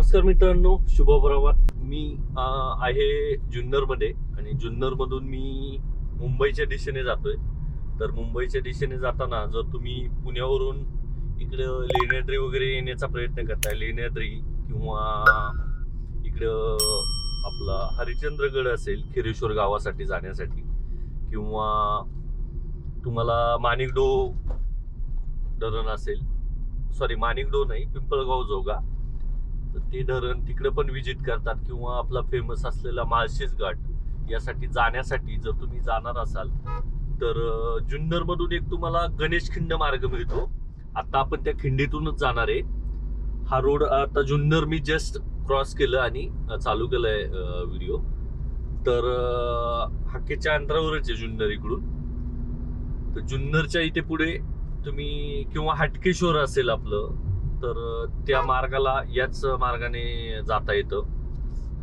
नमस्कार मित्रांनो, शुभ प्रभात. मी आहे जुन्नरमध्ये आणि जुन्नरमधून मी मुंबईच्या दिशेने जातोय. तर मुंबईच्या दिशेने जाताना जर तुम्ही पुण्यावरून इकडं लेण्याद्री वगैरे येण्याचा प्रयत्न करताय, लेण्याद्री किंवा इकडं आपला हरिश्चंद्रगड असेल खिरेश्वर गावासाठी जाण्यासाठी, किंवा तुम्हाला माणिकडो धरण असेल, सॉरी माणिकडो नाही, पिंपळगाव जोगा, तर ते धरण तिकडे पण विजिट करतात, किंवा आपला फेमस असलेला माळशेज घाट यासाठी जाण्यासाठी जर तुम्ही जाणार असाल तर जुन्नर मधून एक तुम्हाला गणेश खिंड मार्ग मिळतो. आता आपण त्या खिंडीतूनच जाणार आहे. हा रोड आता जुन्नर मी जस्ट क्रॉस केलं आणि चालू केलाय व्हिडिओ. तर हाकेच्या अंतरावरच आहे जुन्नर इकडून. तर जुन्नरच्या इथे पुढे तुम्ही किंवा हटकेश्वर असेल आपलं, तर त्या मार्गाला याच मार्गाने जाता येतं.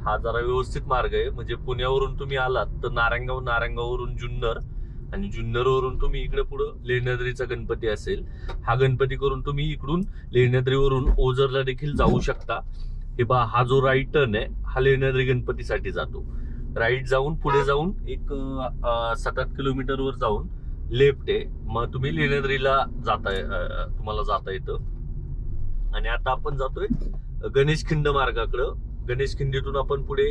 हा जरा व्यवस्थित मार्ग आहे. म्हणजे पुण्यावरून तुम्ही आलात तर नारायणगाववरून जुन्नर, आणि जुन्नरवरून तुम्ही इकडे पुढं लेण्याद्रीचा गणपती असेल, हा गणपती करून तुम्ही इकडून लेण्याद्रीवरून ओझरला देखील जाऊ शकता. हे पहा, हा जो राईट टर्न आहे हा लेण्याद्री गणपतीसाठी जातो. राईट जाऊन पुढे जाऊन एक 7-8 किलोमीटरवर जाऊन लेफ्ट आहे, मग तुम्ही लेण्याद्रीला तुम्हाला जाता येतं. आणि आता आपण जातोय गणेश खिंड मार्गाकडं. गणेश खिंडीतून आपण पुढे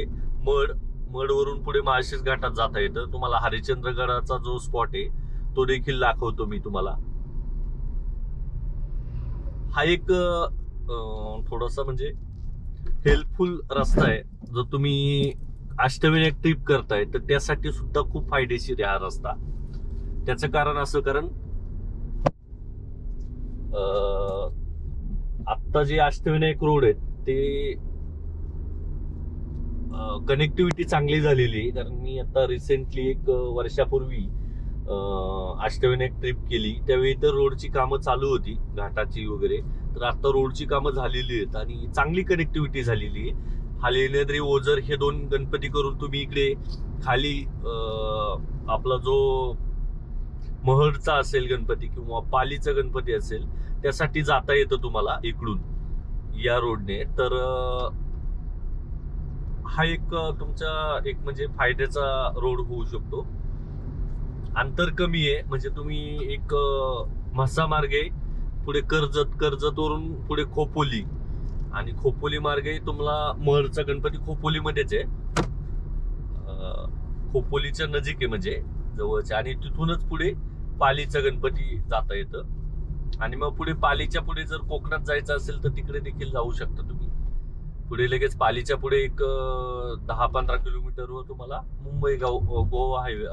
मडवरून पुढे माळशेज घाटात जाता येतं. तुम्हाला हरिश्चंद्रगडाचा जो स्पॉट आहे तो देखील दाखवतो मी तुम्हाला. हा एक थोडासा म्हणजे हेल्पफुल रस्ता आहे. जर तुम्ही अष्टविनायक ट्रिप करताय तर त्यासाठी सुद्धा खूप फायदेशीर आहे हा रस्ता. त्याचं कारण असं, कारण आत्ता जे अष्टविनायक रोड आहेत ते कनेक्टिव्हिटी चांगली झालेली आहे. कारण मी आता रिसेंटली एक वर्षापूर्वी अष्टविनायक ट्रिप केली, त्यावेळी तर रोडची कामं चालू होती, घाटाची वगैरे. तर आता रोडची कामं झालेली आहेत आणि चांगली कनेक्टिव्हिटी झालेली आहे. हा लेण्याद्री ओझर हे 2 गणपती करून तुम्ही इकडे खाली आपला जो महडचा असेल गणपती किंवा पालीचा गणपती असेल त्यासाठी जाता येतं तुम्हाला इकडून या रोडने. तर हा एक तुमचा एक म्हणजे फायद्याचा रोड होऊ शकतो. अंतर कमी आहे, म्हणजे तुम्ही एक म्हसा मार्गे पुढे कर्जतवरून पुढे खोपोली, आणि खोपोली मार्गे तुम्हाला महडचा गणपती खोपोलीमध्येच आहे, खोपोलीच्या नजीक आहे म्हणजे जवळच्या. आणि तिथूनच पुढे पालीचा गणपती जाता येतं. आणि मग पुढे पालीच्या पुढे जर कोकणात जायचं असेल तर तिकडे देखील जाऊ शकता तुम्ही. पुढे लगेच पालीच्या पुढे एक 10-15 किलोमीटरवर तुम्हाला गोवा हायवे,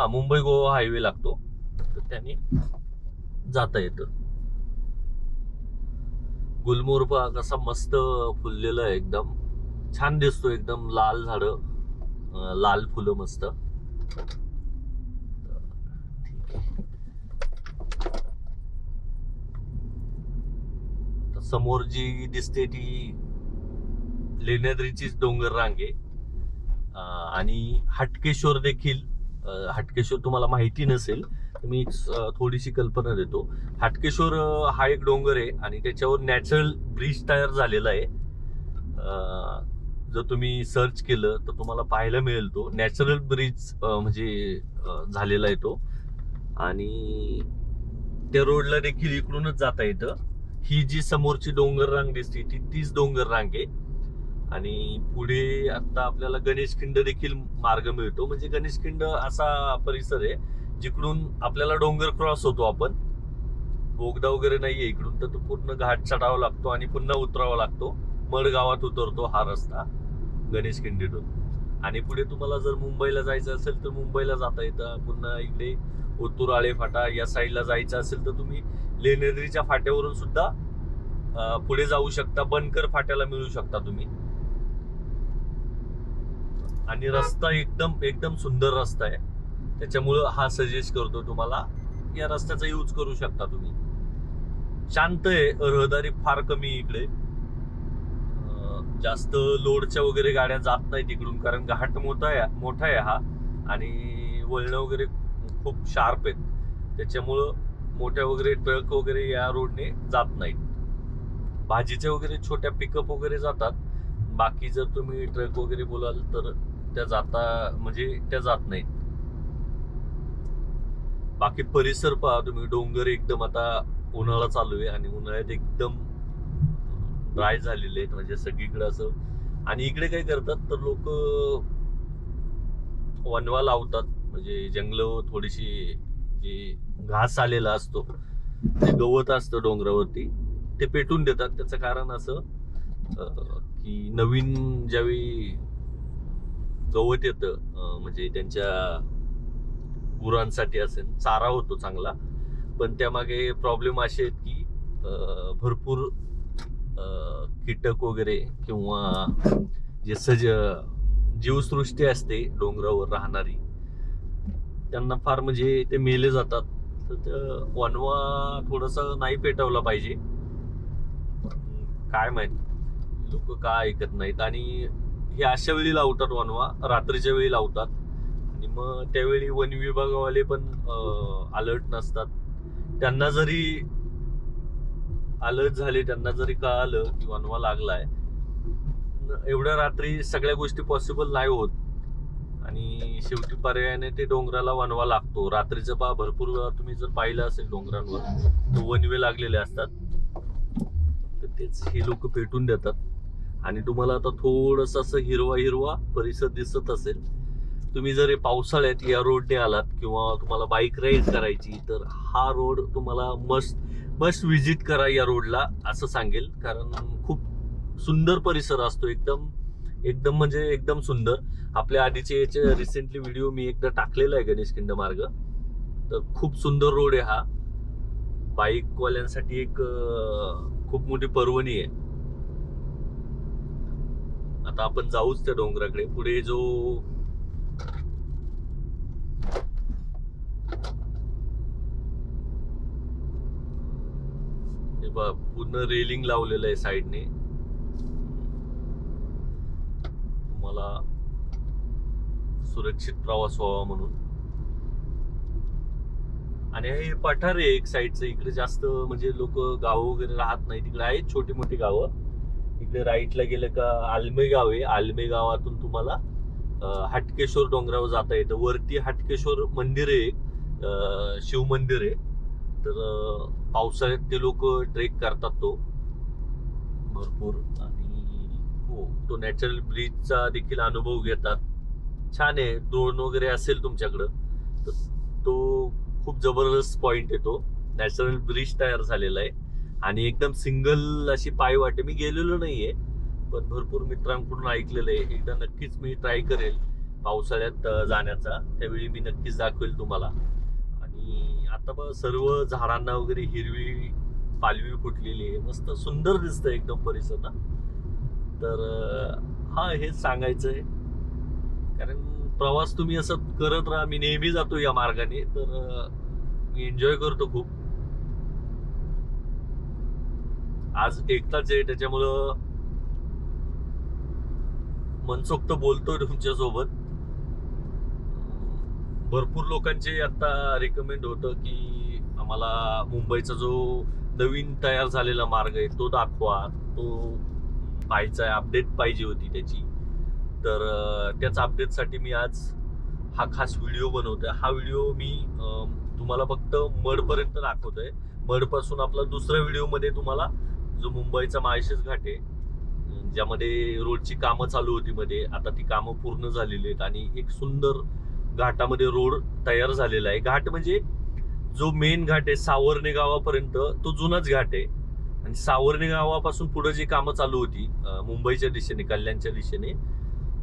मुंबई गोवा हायवे लागतो, तर त्याने जाता येतं. गुलमोहर पहा कसा मस्त फुललेला आहे, एकदम छान दिसतो, एकदम लाल झाडं, लाल फुलं मस्त. समोर जी दिसते ती लेण्याद्रीचीच डोंगर रांग आहे. आणि हटकेश्वर देखील, हटकेश्वर तुम्हाला माहिती नसेल तर मी थोडीशी कल्पना देतो. हटकेश्वर हा एक डोंगर आहे आणि त्याच्यावर नॅचरल ब्रिज तयार झालेला आहे. जर तुम्ही सर्च केलं तर तुम्हाला पाहायला मिळेल तो नॅचरल ब्रिज म्हणजे झालेला आहे तो. आणि त्या रोडला देखील इकडूनच जाता येतं. ही जी समोरची डोंगर रांग दिसते तीच डोंगर रांग आहे. आणि पुढे आता आपल्याला गणेशखिंड देखील मार्ग मिळतो. म्हणजे गणेशखिंड असा परिसर आहे जिकडून आपल्याला डोंगर क्रॉस होतो आपण, बोगदा वगैरे नाहीये इकडून, तर तो पूर्ण घाट चढावा लागतो आणि पुन्हा उतरावा लागतो. मडगावात उतरतो हा रस्ता गणेशखिंडीतून. आणि पुढे तुम्हाला जर मुंबईला जायचं असेल तर मुंबईला जाता येतं. पुन्हा इकडे ओतूर फाटा या साईडला जायचं असेल तर तुम्ही लेण्याद्रीच्या फाट्यावरून सुद्धा पुढे जाऊ शकता. बनकर फाट्याला मिळू शकता तुम्ही. आणि रस्ता एकदम सुंदर रस्ता आहे, त्याच्यामुळं हा सजेस्ट करतो तुम्हाला, या रस्त्याचा यूज करू शकता तुम्ही. शांत आहे, रहदारी फार कमी इकडे, जास्त लोडच्या वगैरे गाड्या जात नाहीत इकडून, कारण घाट मोठा आहे हा, आणि वळणं वगैरे खूप शार्प आहेत, त्याच्यामुळं मोठ्या वगैरे ट्रक वगैरे या रोडने जात नाहीत. भाजीचे वगैरे छोट्या पिकअप वगैरे जातात. बाकी जर तुम्ही ट्रक वगैरे बोलाल तर त्या जात नाहीत. बाकी परिसर पहा तुम्ही, डोंगर एकदम आता उन्हाळा चालू आहे आणि उन्हाळ्यात एकदम ड्राय झालेले आहेत, म्हणजे सगळीकडे असं. आणि इकडे काय करतात तर लोक वनवा लावतात, म्हणजे जंगल थोडीशी जे घास आलेला असतो, जे गवत असतं डोंगरावरती, ते पेटून देतात. त्याचं कारण असं की नवीन ज्यावेळी गवत येतं, म्हणजे त्यांच्या गुरांसाठी असेल चारा होतो चांगला. पण त्यामागे प्रॉब्लेम असे आहेत की भरपूर कीटक वगैरे किंवा जे जीवसृष्टी असते डोंगरावर राहणारी, त्यांना फार म्हणजे ते मेले जातात. तर वनवा थोडासा नाही पेटवला पाहिजे. काय माहित लोक का ऐकत नाहीत. आणि हे अशा वेळी लावतात वनवा, रात्रीच्या वेळी लावतात. आणि मग त्यावेळी वन विभागवाले पण अलर्ट नसतात. त्यांना जरी अलर्ट झाले, त्यांना जरी कळालं की वनवा लागलाय, एवढ्या रात्री सगळ्या गोष्टी पॉसिबल नाही होत. आणि शेवटी पर्यायाने ते डोंगराला वनवा लागतो. रात्रीचं भरपूर वेळा तुम्ही जर पाहिलं असेल डोंगरांवर, तर वनवे लागलेले असतात. तर तेच हे लोक पेटून देतात. आणि तुम्हाला आता थोडस असं हिरवा हिरवा परिसर दिसत असेल. तुम्ही जर पावसाळ्यात या रोडने आलात किंवा तुम्हाला बाईक राईड करायची, तर हा रोड तुम्हाला मस्ट विजिट करा या रोडला, असं सांगेल. कारण खूप सुंदर परिसर असतो, एकदम म्हणजे एकदम सुंदर. आपल्या आधीचे याचे रिसेंटली व्हिडिओ मी एकदा टाकलेला आहे, गणेशखिंड मार्ग. तर खूप सुंदर रोड आहे हा. बाईकवाल्यांसाठी एक खूप मोठी पर्वणी आहे. आता आपण जाऊच त्या डोंगराकडे. पुढे जो पूर्ण रेलिंग लावलेलं आहे साईडने, तुम्हाला सुरक्षित प्रवास व्हावा म्हणून. आणि हे पठार आहे एक साईडचं. इकडे जास्त म्हणजे लोक गावं वगैरे राहत नाही. तिकडे आहेत छोटी मोठी गावं. इकडे राईटला गेलं का आलमे गाव आहे. आलमे गावातून तुम्हाला हटकेश्वर डोंगरावर जाता येतं. वरती हटकेश्वर मंदिर आहे, शिव मंदिर आहे. तर पावसाळ्यात ते लोक ट्रेक करतात तो भरपूर. आणि हो, तो नॅचरल ब्रिजचा देखील अनुभव घेतात. छान आहे. ड्रोन वगैरे असेल तुमच्याकडं तर तो खूप जबरदस्त पॉइंट आहे. तो नॅचरल ब्रिज तयार झालेला आहे आणि एकदम सिंगल अशी पायवाट. मी गेलेलो नाहीये, पण भरपूर मित्रांकडून ऐकलेलं आहे. एकदा नक्कीच मी ट्राय करेल पावसाळ्यात जाण्याचा. त्यावेळी मी नक्कीच दाखवेल तुम्हाला. आणि आता सर्व झाडांना वगैरे हिरवी पालवी फुटलेली आहे. मस्त सुंदर दिसतं एकदम परिसर ना. तर हा हेच सांगायचंय. कारण प्रवास तुम्ही असं करत राहा. मी नेहमी जातो या मार्गाने, तर मी एन्जॉय करतो खूप. आज एकटाच आहे, त्याच्यामुळं मनसोक्त बोलतोय तुमच्या सोबत. भरपूर लोकांचे आता रिकमेंड होतं की आम्हाला मुंबईचा जो नवीन तयार झालेला मार्ग आहे तो दाखवा, तो पाहायचा आहे, अपडेट पाहिजे होती त्याची. तर त्याच अपडेटसाठी मी आज हा खास व्हिडिओ बनवतोय. हा व्हिडिओ मी तुम्हाला फक्त मडपर्यंत दाखवतोय. मडपासून आपला दुसऱ्या व्हिडिओमध्ये तुम्हाला जो मुंबईचा माळशेज घाट आहे, ज्यामध्ये रोडची कामं चालू होती मध्ये, आता ती कामं पूर्ण झालेली आहेत आणि एक सुंदर घाटामध्ये रोड तयार झालेला आहे. घाट म्हणजे जो मेन घाट आहे सावर्णे गावापर्यंत, तो जुनाच घाट आहे. आणि सावर्णे गावापासून पुढे जी कामं चालू होती मुंबईच्या दिशेने, कल्याणच्या दिशेने,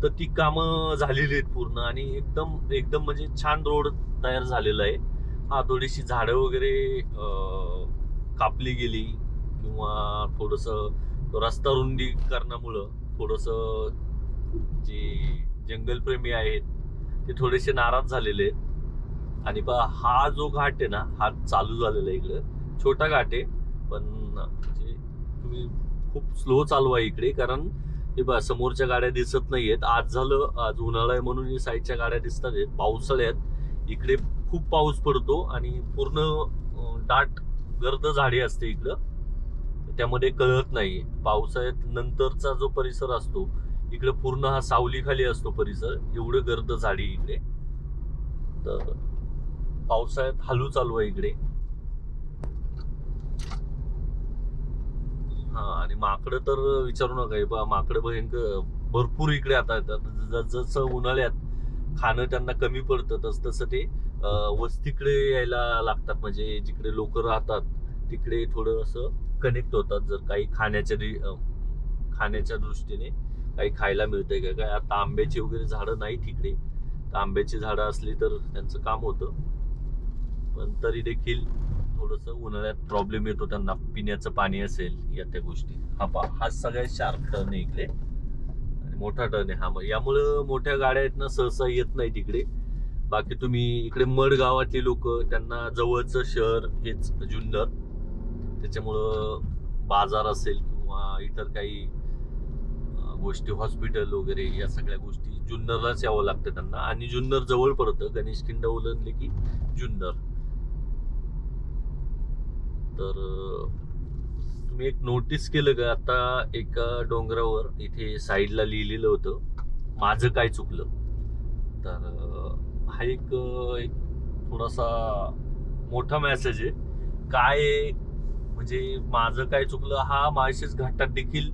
तर ती कामं झालेली आहेत पूर्ण. आणि एकदम म्हणजे छान रोड तयार झालेला आहे. हा, थोडीशी झाडं वगैरे कापली गेली किंवा थोडस रस्ता रुंदीकरणामुळं थोडस जे जंगलप्रेमी आहेत ते थोडेसे नाराज झालेले आहेत. आणि हा जो घाट आहे ना, हा चालू झालेला आहे इकडं. छोटा घाट आहे, पण म्हणजे तुम्ही खूप स्लो चालवा इकडे. कारण हे समोरच्या गाड्या दिसत नाहीयेत. आज उन्हाळा आहे म्हणून ही साईडच्या गाड्या दिसतात आहेत. पावसाळ्यात इकडे खूप पाऊस पडतो आणि पूर्ण दाट गर्द झाडी असते इकडं. त्यामध्ये कळत नाही. पावसाळ्यात नंतरचा जो परिसर असतो इकडे पूर्ण हा सावलीखाली असतो परिसर, एवढं गर्द झाडी इकडे. तर पावसाळ्यात हालू चालू आहे इकडे. हा, आणि माकडं तर विचारू नका. माकडं भयंकर भरपूर इकडे आता येतात. जसं उन्हाळ्यात खाणं त्यांना कमी पडतं तसं ते वस्तीकडे यायला लागतात. म्हणजे जिकडे लोक राहतात तिकडे थोडं असं कनेक्ट होतात. जर काही खाण्याच्या दृष्टीने काही खायला मिळतंय का काय. आता आंब्याची वगैरे झाडं नाही तिकडे, तर आंब्याची झाडं असली तर त्यांचं काम होतं. पण तरी देखील थोडस उन्हाळ्यात प्रॉब्लेम येतो त्यांना. पिण्याचं पाणी असेल या त्या गोष्टी. हा सगळ्यात शार्प टर्न आहे इकडे आणि मोठा टर्न आहे हा. यामुळं मोठ्या गाड्या आहेत ना सहसा येत नाही तिकडे. बाकी तुम्ही इकडे मड गावातली लोक, त्यांना जवळचं शहर हेच जुन्नर. त्याच्यामुळं बाजार असेल किंवा इतर काही गोष्टी, हॉस्पिटल वगैरे या सगळ्या गोष्टी जुन्नरलाच यावं लागतं त्यांना. आणि जुन्नर जवळ पडतं. गणेशखिंड ओलांडले की जुन्नर. तर तुम्ही एक नोटीस केलं का, आता एका डोंगरावर इथे साईडला लिहिलेलं होतं, माझं काय चुकलं. तर हा एक थोडासा मोठा मेसेज आहे. काय म्हणजे माझं काय चुकलं हा माळशेज घाटात देखील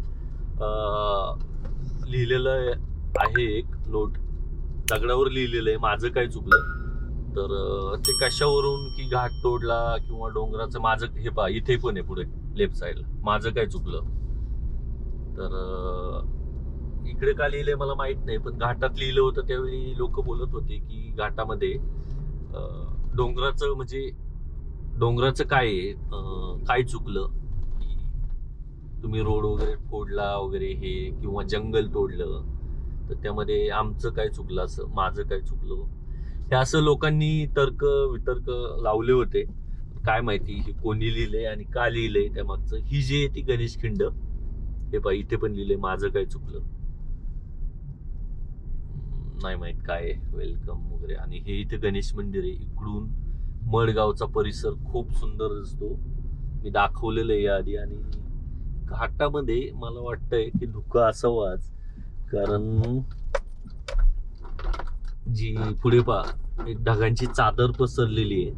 लिहिलेलं आहे. एक नोट दगडावर लिहिलेलं आहे, माझं काय चुकलं. तर ते कशावरून की घाट तोडला किंवा डोंगराचं माझं हे पहा इथे पण आहे पुढे लेफ्ट साईडला, माझं काय चुकलं. तर इकडे का लिहिलंय मला माहित नाही, पण घाटात लिहिलं होतं त्यावेळी लोक बोलत होते की घाटामध्ये डोंगराचं काय आहे, काय चुकलं की तुम्ही रोड वगैरे फोडला वगैरे हे किंवा जंगल तोडलं, तर त्यामध्ये आमचं काय चुकलं, असं माझं काय चुकलं हे असं लोकांनी तर्क वितर्क लावले होते. काय माहिती हे कोणी लिहिलंय आणि का लिहिलंय त्यामागचं. ही जी आहे ती गणेशखिंड, हे पहा इथे पण लिहिलंय माझं काय चुकलं. नाही माहित काय वेलकम वगैरे. आणि हे इथे गणेश मंदिर आहे. इकडून मडगावचा परिसर खूप सुंदर दिसतो, मी दाखवलेलं आहे याआधी. आणि घाटामध्ये मला वाटतंय की धुकं असावं आज, कारण जी पुढे पहा एक ढगांची चादर पसरलेली आहे.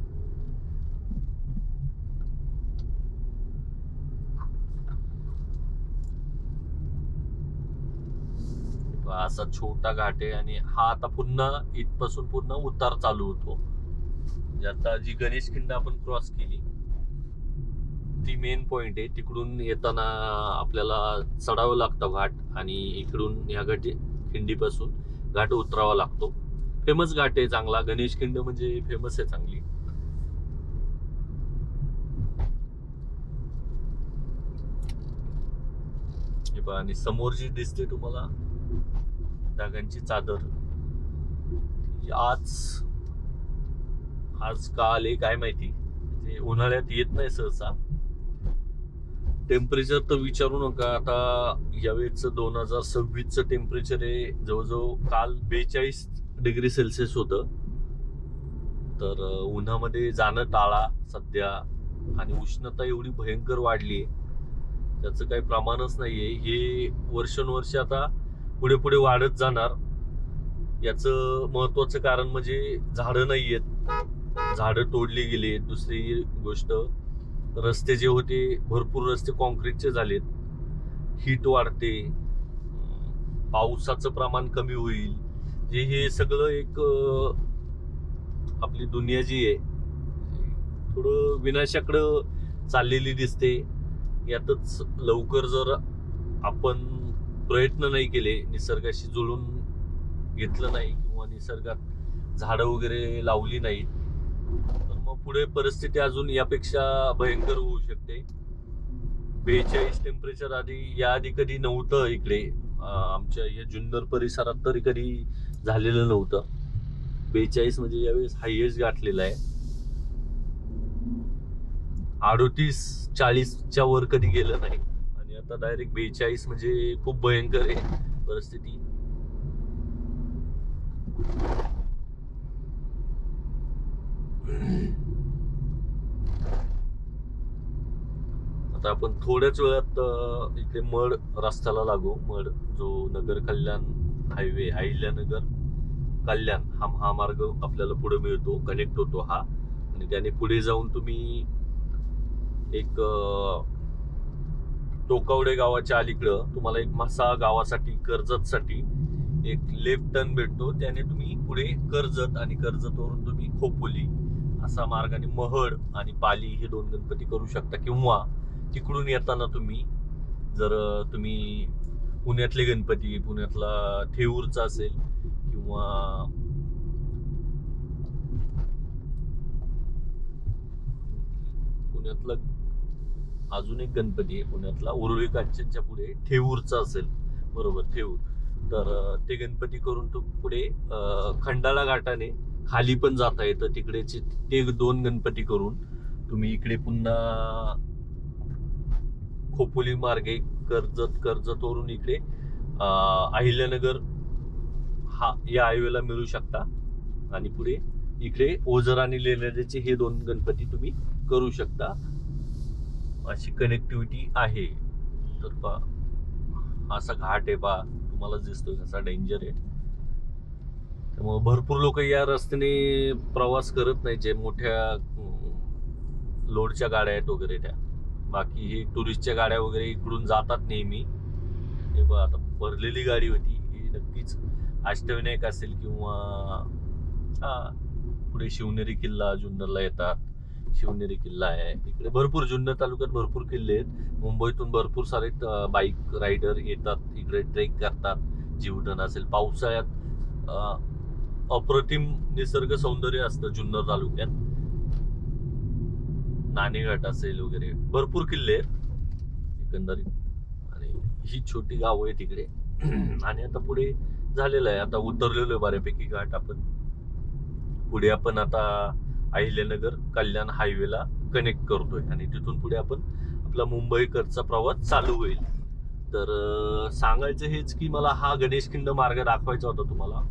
असा छोटा घाट आहे आणि हा आता पुन्हा इथपासून पुन्हा उतार चालू होतो. म्हणजे आता जी गणेशखिंड आपण क्रॉस केली ती मेन पॉइंट आहे. तिकडून येताना आपल्याला चढावं लागतं घाट आणि इकडून ह्या खिंडीपासून घाट उतरावा लागतो. फेमस घाट आहे चांगला, गणेशखिंड म्हणजे फेमस आहे चांगली. आणि समोर जी दिसते तुम्हाला ढगांची चादर, आज का आले काय माहिती. म्हणजे उन्हाळ्यात येत नाही सहसा. टेम्परेचर तर विचारू नका. आता यावेळेच 2026चं टेम्परेचर आहे जवळजवळ काल 42 डिग्री सेल्सिअस होतं. तर उन्हामध्ये जाणं टाळा सध्या. आणि उष्णता एवढी भयंकर वाढली आहे त्याचं काही प्रमाणच नाहीये. हे वर्षानुवर्ष आता पुढे पुढे वाढत जाणार. याचं महत्वाचं कारण म्हणजे झाडं नाही आहेत, झाडं तोडली गेली. दुसरी गोष्ट, रस्ते जे होते भरपूर रस्ते कॉन्क्रीटचे झालेत. हीट वाढते, पावसाचं प्रमाण कमी होईल. जे हे सगळं एक आपली दुनिया जी आहे थोडं विनाशाकडं चाललेली दिसते. यातच लवकर जर आपण प्रयत्न नाही केले, निसर्गाशी जुळून घेतलं नाही किंवा निसर्गात झाडं वगैरे लावली नाहीत, तर मग पुढे परिस्थिती अजून यापेक्षा भयंकर होऊ शकते. 42 टेम्परेचर याआधी कधी नव्हतं इकडे. आमच्या या जुन्नर परिसरात तरी कधी झालेलं नव्हतं. 42 म्हणजे यावेळेस हायएस्ट गाठलेला आहे. 38-40च्या वर कधी गेलं नाही आणि आता डायरेक्ट 42 म्हणजे खूप भयंकर आहे परिस्थिती. आता आपण थोड्याच वेळात इथे मड रस्त्याला लागू. मड जो नगर कल्याण हायवे, अहिल्यानगर कल्याण हा मार्ग आपल्याला पुढे मिळतो, कनेक्ट होतो हा. आणि त्याने पुढे जाऊन तुम्ही एक टोकावडे गावाच्या अलीकडं तुम्हाला एक म्हसा गावासाठी, कर्जतसाठी एक लेफ्ट टर्न भेटतो. त्याने तुम्ही पुढे कर्जत आणि कर्जतवरून तुम्ही खोपोली असा मार्गाने महड आणि पाली हे 2 गणपती करू शकता. किंवा तिकडून येताना तुम्ही जर तुम्ही पुण्यातले गणपती, पुण्यातला थेऊरचा असेल किंवा पुण्यातला अजून एक गणपती आहे पुण्यातला, उरुळी कांचनच्या पुढे थेऊरचा असेल, बरोबर, थेऊर. तर ते गणपती करून तो पुढे खंडाळा घाटाने खाली पण जाता येतं. तिकडेचे ते 2 गणपती करून तुम्ही इकडे पुन्हा खोपोली मार्गे कर्जतवरून इकडे अहिल्यानगर या हायवेला मिळू शकता. आणि पुढे इकडे ओझर आणि लेण्याद्रीचे हे 2 गणपती तुम्ही करू शकता. अशी कनेक्टिव्हिटी आहे. तर पहा, असा घाट आहे, पहा तुम्हाला दिसतोय कसा डेंजर आहे. त्यामुळे भरपूर लोक या रस्त्याने प्रवास करत नाही, जे मोठ्या लोडच्या गाड्या आहेत वगैरे त्या. बाकी हे टुरिस्टच्या गाड्या वगैरे इकडून जातात नेहमी. हे पहा, आता भरलेली गाडी होती ही. नक्कीच अष्टविनायक असेल किंवा पुढे शिवनेरी किल्ला जुन्नरला येतात. शिवनेरी किल्ला आहे इकडे. भरपूर जुन्नर तालुक्यात भरपूर किल्ले आहेत. मुंबईतून भरपूर सारे बाईक रायडर येतात इकडे, ट्रेक करतात. जीवधन असेल, पावसाळ्यात अप्रतिम निसर्ग सौंदर्य असतं जुन्नर तालुक्यात. नाणेघाट असेल वगैरे, भरपूर किल्ले आहेत एकंदरीत. आणि ही छोटी गाव आहे तिकडे. आणि आता पुढे झालेलं आहे, आता उतरलेलो आहे बऱ्यापैकी घाट. आपण पुढे आपण आता अहिल्यानगर कल्याण हायवेला कनेक्ट करतोय आणि तिथून पुढे आपण आपला मुंबईकडचा प्रवास चालू होईल. तर सांगायचं हेच की मला हा गणेशखिंड मार्ग दाखवायचा होता तुम्हाला.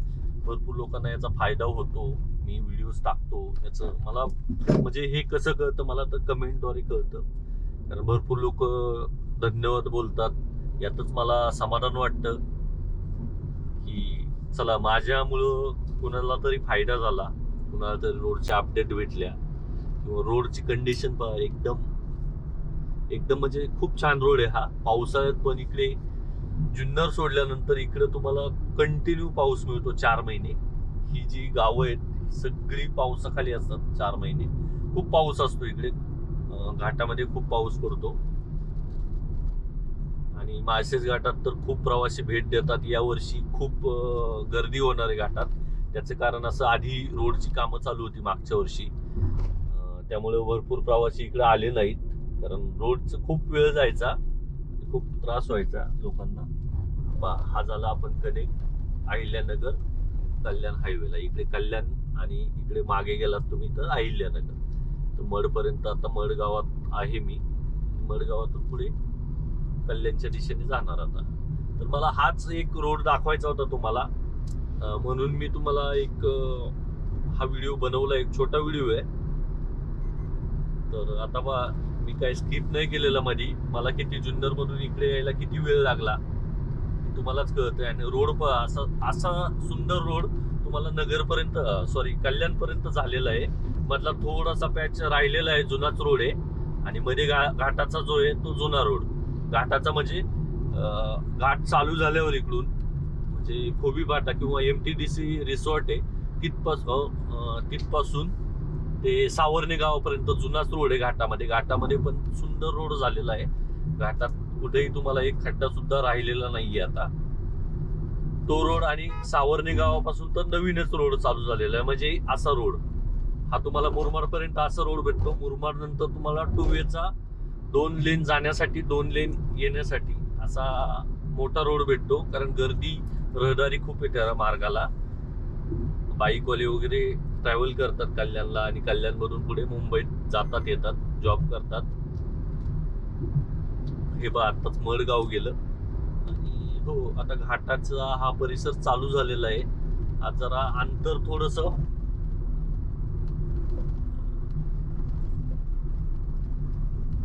भरपूर लोकांना याचा फायदा होतो, मी व्हिडिओज टाकतो याचं. मला म्हणजे हे कसं कळतं मला तर कमेंटद्वारे कळतं, कारण भरपूर लोक धन्यवाद बोलतात. यातच मला समाधान वाटतं की चला माझ्यामुळं कुणाला तरी फायदा झाला, कुणाला तरी रोडच्या अपडेट भेटल्या किंवा रोडची कंडिशन पहा. एकदम म्हणजे खूप छान रोड आहे हा. पावसाळ्यात पण इकडे जुन्नर सोडल्यानंतर इकडे तुम्हाला कंटिन्यू पाऊस मिळतो 4 महिने. ही जी गावं आहेत सगळी पावसाखाली असतात 4 महिने. खूप पाऊस असतो इकडे, घाटामध्ये खूप पाऊस पडतो. आणि माळशेज घाटात तर खूप प्रवासी भेट देतात. यावर्षी खूप गर्दी होणार आहे घाटात. त्याचं कारण असं, आधी रोडची कामं चालू होती मागच्या वर्षी, त्यामुळे भरपूर प्रवासी इकडे आले नाहीत. कारण रोडचं खूप वेळ जायचा, खूप त्रास व्हायचा लोकांना. हा झाला आपण कनेक्ट अहिल्यानगर कल्याण हायवेला. इकडे कल्याण आणि इकडे मागे गेलात तुम्ही तर अहिल्यानगर. तर मडपर्यंत आता मडगावात आहे मी. मडगावातून पुढे कल्याणच्या दिशेने जाणार आता. तर मला हाच एक रोड दाखवायचा होता तुम्हाला, म्हणून मी तुम्हाला एक हा व्हिडिओ बनवला. एक छोटा व्हिडिओ आहे. तर आता बा मी काय स्किप नाही केलेला मध्ये. मला किती जुन्नर मधून इकडे यायला किती वेळ लागला तुम्हालाच कळतंय. आणि रोड असा सुंदर रोड तुम्हाला नगरपर्यंत, सॉरी कल्याणपर्यंत झालेला आहे. मधला थोडासा पॅच राहिलेला आहे, जुनाच रोड आहे. आणि मध्ये घाटाचा जो आहे तो जुना रोड. घाटाचा म्हणजे घाट चालू झाल्यावर इकडून म्हणजे खोबी फाटा किंवा MTDC रिसॉर्ट आहे तिथपासून ते सावर्णे गावापर्यंत जुनाच रोड आहे घाटामध्ये पण सुंदर रोड झालेला आहे. घाटात कुठेही तुम्हाला एक खड्डा सुद्धा राहिलेला नाहीये आता. तो रोड आणि सावर्णे गावापासून तर नवीनच रोड चालू झालेला आहे. म्हणजे असा रोड हा तुम्हाला मुरमाड पर्यंत असा रोड भेटतो. मुरमाड नंतर तुम्हाला 2 वेचा 2 लेन जाण्यासाठी 2 लेन येण्यासाठी असा मोठा रोड भेटतो. कारण गर्दी रहदारी खूप आहे त्या मार्गाला. बाईकवाले वगैरे ट्रॅव्हल करतात कल्याणला आणि कल्याणमधून पुढे मुंबईत जातात येतात, जॉब करतात. हे बा आताच मडगाव गेलं. आणि हो, आता घाटाचा हा परिसर चालू झालेला आहे. आज जरा अंतर थोडस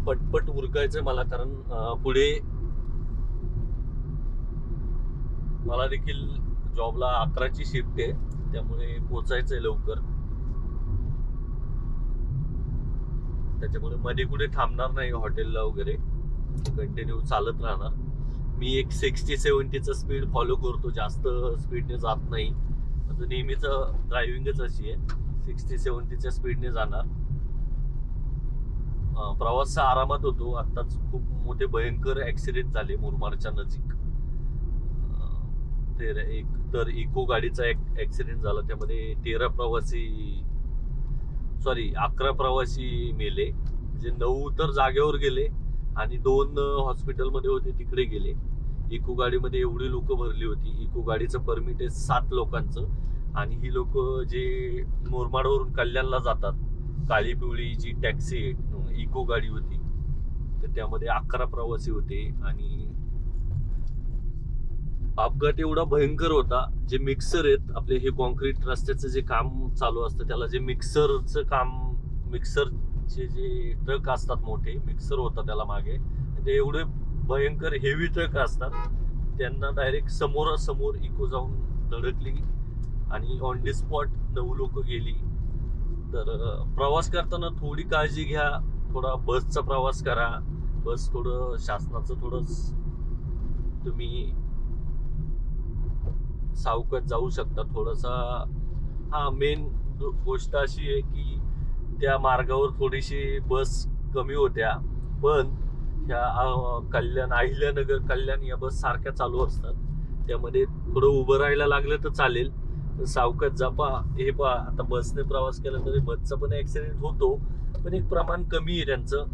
पटपट उरकायचंय मला, कारण पुढे मला देखील जॉबला 11ची शिफ्ट आहे, त्यामुळे पोचायचंय लवकर. त्याच्यामुळे मध्ये कुठे थांबणार नाही हॉटेलला वगैरे, कंटिन्यू चालत राहणार. मी एक 60-70चा स्पीड फॉलो करतो, जास्त स्पीडने जात नाही. म्हणजे नेहमीच ड्रायव्हिंगच अशी आहे, 60-70च्या स्पीडने जाणार. प्रवास आरामात होतो. आत्ताच खूप मोठे भयंकर ऍक्सिडेंट झाले मुरबाडच्या नजीक. एक तर इको गाडीचा एक ऍक्सिडेंट झाला, त्यामध्ये 11 प्रवासी मेले. म्हणजे 9 तर जागेवर गेले आणि 2 हॉस्पिटलमध्ये होते, तिकडे गेले. इको गाडीमध्ये एवढी लोक भरली होती. इको गाडीचं परमिट आहे 7 लोकांचं, आणि ही लोक जे मुरबाडवरून कल्याणला जातात, काळी पिवळी जी टॅक्सी इको गाडी होती, तर त्यामध्ये 11 प्रवासी होते. आणि अपघात एवढा भयंकर होता. जे मिक्सर आहेत आपले, हे कॉन्क्रीट रस्त्याचं जे काम चालू असतं, त्याला जे मिक्सरचं काम, मिक्सरचे जे ट्रक असतात मोठे, मिक्सर होता त्याला मागे, ते एवढे भयंकर हेवी ट्रक असतात, त्यांना डायरेक्ट समोरासमोर इको जाऊन धडकली आणि ऑन दी स्पॉट 9 लोक गेली. तर प्रवास करताना थोडी काळजी घ्या. थोडा बसचा प्रवास करा. बस थोडं शासनाचं थोडं तुम्ही सावकाश जाऊ शकता थोडासा. मेन गोष्ट अशी आहे की त्या मार्गावर थोडीशी बस कमी होत्या, पण ह्या कल्याण, अहिल्यानगर कल्याण या बस सारख्या चालू असतात. त्यामध्ये थोडं उभं राहायला लागलं तर चालेल, सावकाश जा. हे पहा, आता बसने प्रवास केला तरी बसचा पण ऍक्सिडेंट होतो, पण एक प्रमाण कमी आहे त्यांचं.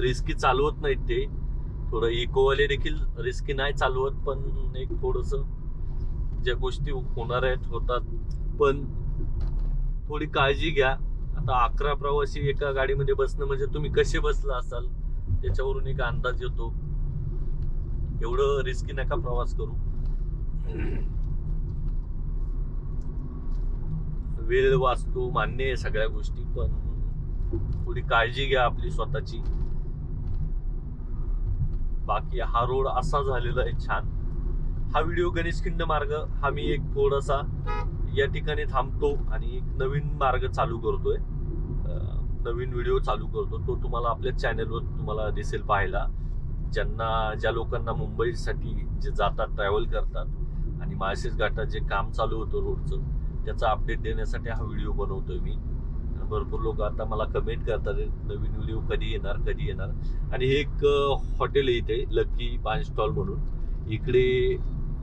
रिस्की चालवत नाहीत ते. थोडं इकोवाले देखील रिस्की नाही चालवत, पण एक थोडस ज्या गोष्टी होणार आहेत होतात, पण थोडी काळजी घ्या. आता 11 प्रवासी एका गाडीमध्ये बसणं म्हणजे तुम्ही कसे बसला असाल त्याच्यावरून एक अंदाज येतो. एवढं रिस्की नका प्रवास करू. वेळ वाचतो, मान्य आहे सगळ्या गोष्टी, पण थोडी काळजी घ्या आपली स्वतःची. बाकी हा रोड असा झालेला आहे छान. हा व्हिडिओ गणेशखिंड मार्ग हा मी एक थोडासा या ठिकाणी थांबतो आणि एक नवीन मार्ग चालू करतोय, नवीन व्हिडिओ चालू करतो. तो तुम्हाला आपल्या चॅनलवर तुम्हाला दिसेल पाहायला. ज्या लोकांना मुंबईसाठी जे जातात, ट्रॅव्हल करतात, आणि माळशेज घाटात जे काम चालू होतं रोडचं, त्याचा अपडेट देण्यासाठी हा व्हिडिओ बनवतोय मी. भरपूर लोक आता मला कमेंट करतात, नवीन व्हिडिओ कधी येणार. आणि हे एक हॉटेल आहे इथे, लकी पान स्टॉल म्हणून. इकडे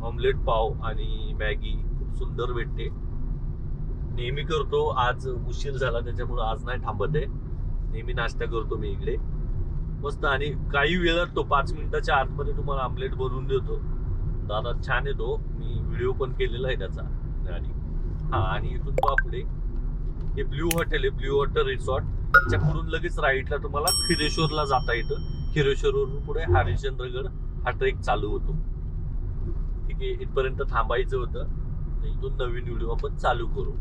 ऑमलेट पाव आणि मॅगी खूप सुंदर भेटते. नेहमी करतो, आज उशीर झाला त्याच्यामुळे आज नाही थांबत आहे. नेहमी नाश्ता करतो मी इकडे मस्त. आणि काही वेळात तो 5 मिनिटाच्या आतमध्ये तुम्हाला ऑमलेट बनवून देतो. दादा छान येतो, मी व्हिडिओ पण केलेला आहे त्याचा. आणि इथून पहा पुढे हे ब्ल्यू हॉटेल आहे, ब्ल्यू वॉटर रिसॉर्ट. त्याच्याकडून लगेच राईटला तुम्हाला खिरेश्वरला जाता येतं. खिरेश्वरवरून पुढे हरिश्चंद्रगड हा ट्रेक चालू होतो. ठीक आहे, इथपर्यंत थांबायचं होतं. इथून नवीन व्हिडिओ आपण चालू करू.